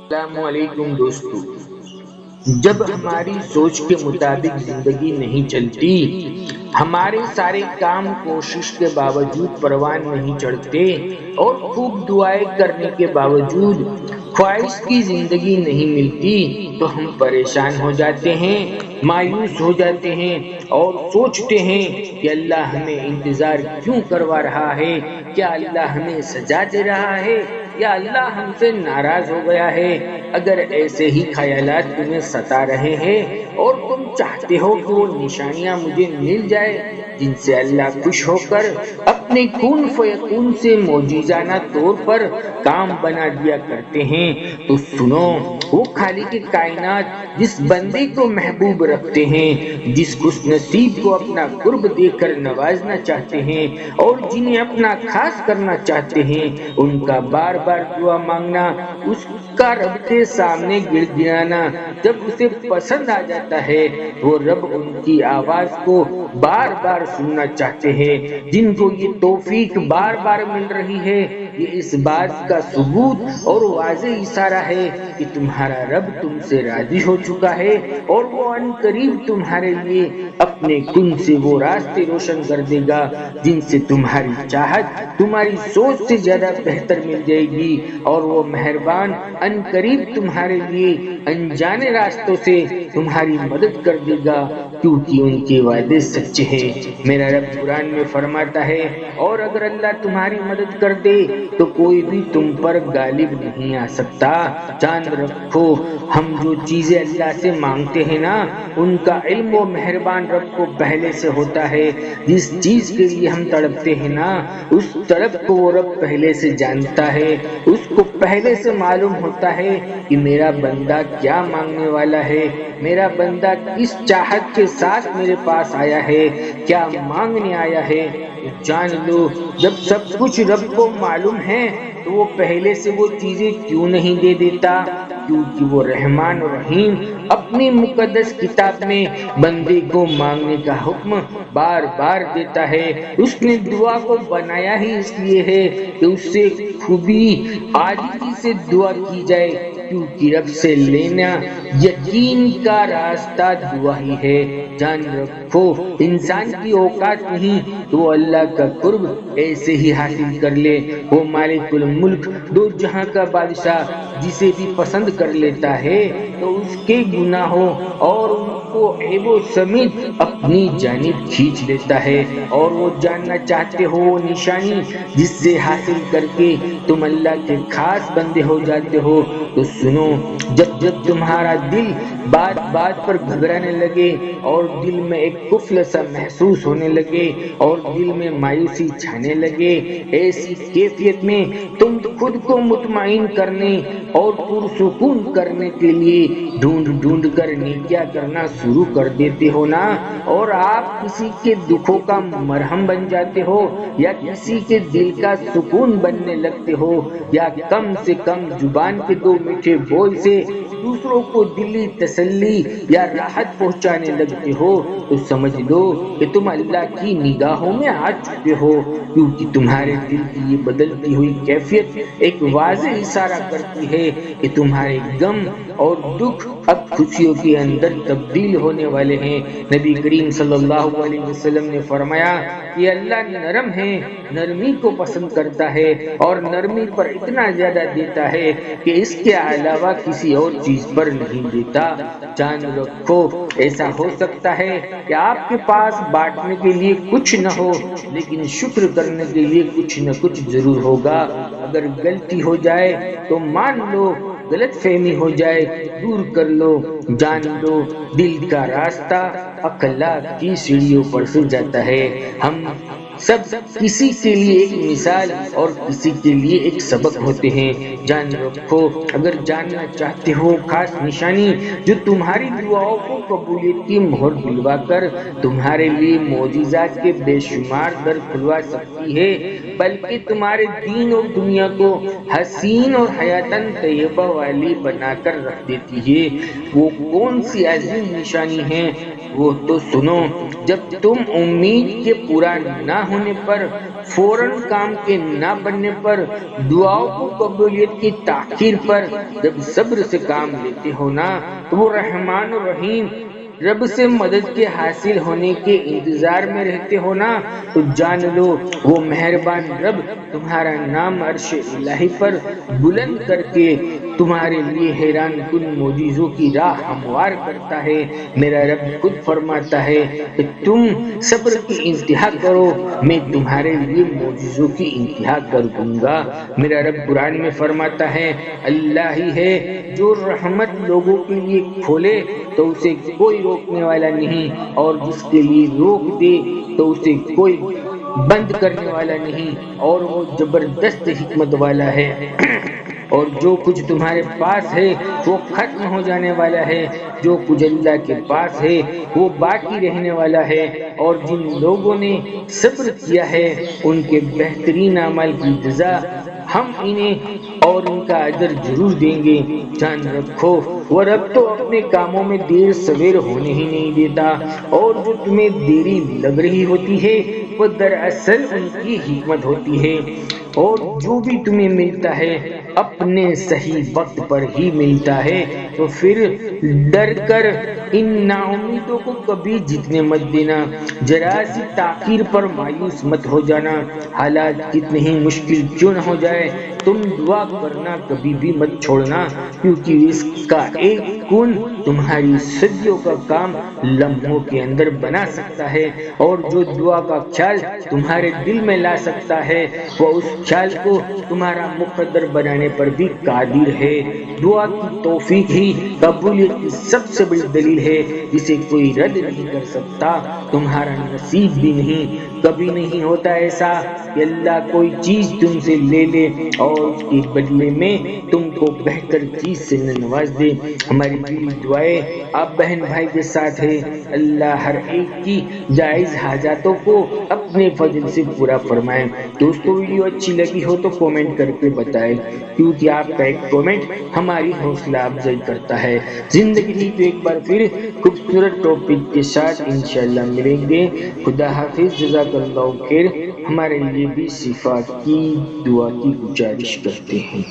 السلام علیکم دوستو۔ جب ہماری سوچ کے مطابق زندگی نہیں چلتی، ہمارے سارے کام کوشش کے باوجود پروان نہیں چڑھتے اور خوب دعائیں کرنے کے باوجود خواہش کی زندگی نہیں ملتی، تو ہم پریشان ہو جاتے ہیں، مایوس ہو جاتے ہیں اور سوچتے ہیں کہ اللہ ہمیں انتظار کیوں کروا رہا ہے؟ کیا اللہ ہمیں سزا دے رہا ہے یا اللہ ہم سے ناراض ہو گیا ہے؟ اگر ایسے ہی خیالات تمہیں ستا رہے ہیں اور تم چاہتے ہو کہ وہ نشانیاں مجھے مل جائے جن سے اللہ خوش ہو کر اپنے کن فیکون سے معجزانہ طور پر کام بنا دیا کرتے ہیں، تو سنو، وہ خالق کائنات جس بندے کو محبوب رکھتے ہیں، جس خوش نصیب کو اپنا قرب دے کر نوازنا چاہتے ہیں اور جنہیں اپنا خاص کرنا چاہتے ہیں، ان کا بار بار دعا مانگنا، اس کا رب کے سامنے گڑ گڑانا جب اسے پسند آ جاتا ہے، وہ رب ان کی آواز کو بار بار سننا چاہتے ہیں۔ جن کو یہ توفیق بار بار مل رہی ہے، یہ اس بات کا ثبوت اور واضح اشارہ ہے کہ تمہارا رب تم سے راضی ہو چکا ہے اور وہ ان قریب تمہارے لیے اپنے کن سے وہ راستے روشن کر دے گا جن سے تمہاری چاہت تمہاری سوچ سے زیادہ بہتر مل جائے گی، اور وہ مہربان ان قریب تمہارے لیے انجانے راستوں سے تمہاری مدد کر دے گا، کیونکہ ان کے وعدے سچے ہیں۔ میرا رب قرآن میں فرماتا ہے، اور اگر اللہ تمہاری مدد کر دے تو کوئی بھی تم پر غالب نہیں آ سکتا۔ جان رکھو، ہم جو چیزیں اللہ سے مانگتے ہیں نا، ان کا علم و مہربان رب کو پہلے سے ہوتا ہے۔ جس چیز کے لیے ہم تڑپتے ہیں نا، اس طلب کو وہ رب پہلے سے جانتا ہے، اس کو پہلے سے معلوم ہوتا ہے کہ میرا بندہ کیا مانگنے والا ہے، میرا بندہ کس چاہت کے ساتھ میرے پاس آیا ہے، کیا مانگنے آیا ہے۔ تو جان لو، جب سب کچھ رب کو معلوم ہے تو وہ پہلے سے وہ چیزیں کیوں نہیں دے دیتا؟ کیونکہ وہ رحمان اور رحیم اپنی مقدس کتاب میں بندے کو مانگنے کا حکم بار بار دیتا ہے۔ اس نے دعا کو بنایا ہی اس لیے ہے کہ اس سے خوبی عاجزی سے دعا کی جائے، کیونکہ رب سے لینا یقین کا راستہ دعا ہی ہے۔ جان رکھو، انسان کی اوقات نہیں تو وہ اللہ کا قرب ایسے ہی حاصل کر لے۔ وہ مالک الملک، دو جہاں کا بادشاہ، جسے بھی پسند کر لیتا ہے تو اس کے گناہوں اور ان کو عیب و سمیت اپنی جانب کھینچ لیتا ہے۔ اور وہ جاننا چاہتے ہو وہ نشانی جس سے حاصل کر کے تم اللہ کے خاص بندے ہو جاتے ہو، تو سنو، جب جب تمہارا دل بات بات پر گھبرانے لگے اور دل میں ایک قفل سا محسوس ہونے لگے اور دل میں مایوسی چھانے لگے، ایسی کیفیت میں تم خود کو مطمئن کرنے اور پرسکون کرنے کے لیے ڈھونڈ ڈھونڈ کر نیکیاں کرنا شروع کر دیتے ہو نا، اور آپ کسی کے دکھوں کا مرہم بن جاتے ہو یا کسی کے دل کا سکون بننے لگتے ہو، یا کم سے کم زبان کے دو میٹھے بول سے دوسروں کو دلی تسلی یا راحت پہنچانے لگتے ہو، تو سمجھ لو کہ تم اللہ کی نگاہوں میں آ چکے ہو، کیونکہ تمہارے دل کی یہ بدلتی ہوئی کیفیت ایک واضح اشارہ کرتی ہے کہ تمہارے غم اور دکھ اب خوشیوں کے اندر تبدیل ہونے والے ہیں۔ نبی کریم صلی اللہ علیہ وسلم نے فرمایا کہ اللہ نرم ہے، نرمی کو پسند کرتا ہے اور نرمی پر اتنا زیادہ دیتا ہے کہ اس کے علاوہ کسی اور چیز پر نہیں دیتا۔ جان رکھو، ایسا ہو سکتا ہے کہ آپ کے پاس بانٹنے کے لیے کچھ نہ ہو، لیکن شکر کرنے کے لیے کچھ نہ کچھ ضرور ہوگا۔ اگر غلطی ہو جائے تو مان لو، غلط فہمی ہو جائے دور کر لو۔ جان لو، دل کا راستہ اخلاق کی سیڑھیوں پر سے جاتا ہے۔ ہم سب کسی کے لیے ایک مثال اور کسی کے لیے ایک سبق ہوتے ہیں۔ جان رکھو، اگر جاننا چاہتے ہو خاص نشانی جو تمہاری دعاؤں کو قبولیت کی مہر دلوا کر تمہارے لیے معجزات کے بے شمار در کھلوا سکتی ہے، بلکہ تمہارے دین اور دنیا کو حسین اور حیاتن طیبہ والی بنا کر رکھ دیتی ہے، وہ کون سی عظیم نشانی ہے وہ تو سنو، جب تم امید کے پورا نہ ہونے پر، فوراً کام کے نہ بننے پر، دعاؤں کو قبولیت کی تاخیر پر جب صبر سے کام لیتے ہو نا، تو وہ رحمان و رحیم رب سے مدد کے حاصل ہونے کے انتظار میں رہتے ہو نا، تو جان لو وہ مہربان رب تمہارا نام عرش الہی پر بلند کر کے تمہارے لیے حیران کن معجزوں کی راہ ہموار کرتا ہے۔ میرا رب خود فرماتا ہے کہ تم صبر کی انتہا کرو، میں تمہارے لیے معجزوں کی انتہا کر دوں گا۔ میرا رب قرآن میں فرماتا ہے، اللہ ہی ہے جو رحمت لوگوں کے لیے کھولے تو اسے کوئی روکنے والا نہیں، اور جس کے لیے روک دے تو اسے کوئی بند کرنے والا نہیں، اور وہ زبردست حکمت والا ہے۔ اور جو کچھ تمہارے پاس ہے وہ ختم ہو جانے والا ہے، جو کچھ اللہ کے پاس ہے وہ باقی رہنے والا ہے، اور جن لوگوں نے صبر کیا ہے ان کے بہترین اعمال کی جزا ہم انہیں اور ان کا اجر ضرور دیں گے۔ جان رکھو وہ رب تو اپنے کاموں میں دیر سویر ہونے ہی نہیں دیتا، اور جو تمہیں دیری لگ رہی ہوتی ہے وہ دراصل ان کی حکمت ہوتی ہے، اور جو بھی تمہیں ملتا ہے اپنے صحیح وقت پر ہی ملتا ہے۔ تو پھر ڈر کر ان نا امیدوں کو کبھی جتنے مت دینا، ذرا سی تاخیر پر مایوس مت ہو جانا، حالات کتنے ہی مشکل کیوں نہ ہو جائے، تم دعا کرنا کبھی بھی مت چھوڑنا، کیونکہ اس کا ایک کن تمہاری صدیوں کا کام لمحوں کے اندر بنا سکتا ہے، اور جو دعا کا خیال تمہارے دل میں لا سکتا ہے وہ اس خیال کو تمہارا مقدر بنانے پر بھی قادر ہے۔ دعا کی توفیق ہی قبولیت کی سب سے بڑی دلیل ہے، جسے کوئی رد نہیں کر سکتا، تمہارا نصیب بھی نہیں۔ کبھی نہیں ہوتا ایسا کہ اللہ کوئی چیز تم سے لے لے اور اس کے بدلے میں تم کو بہتر چیز سے نواز دے۔ ہماری دلی دعائیں آپ بہن بھائی کے ساتھ ہے، اللہ ہر ایک کی جائز حاجاتوں کو اپنے فضل سے پورا فرمائے۔ دوستو ویڈیو اچھی لگی ہو تو کومنٹ کر کے بتائیں، کیونکہ آپ کا ایک کومنٹ ہماری حوصلہ افزائی کرتا ہے۔ زندگی تھی تو ایک بار پھر خوبصورت ٹاپک کے ساتھ انشاءاللہ ملیں گے۔ خدا حافظ، جزاک اللہ خیر۔ ہمارے لیے بھی شفا کی دعا کی گزارش کرتے ہیں۔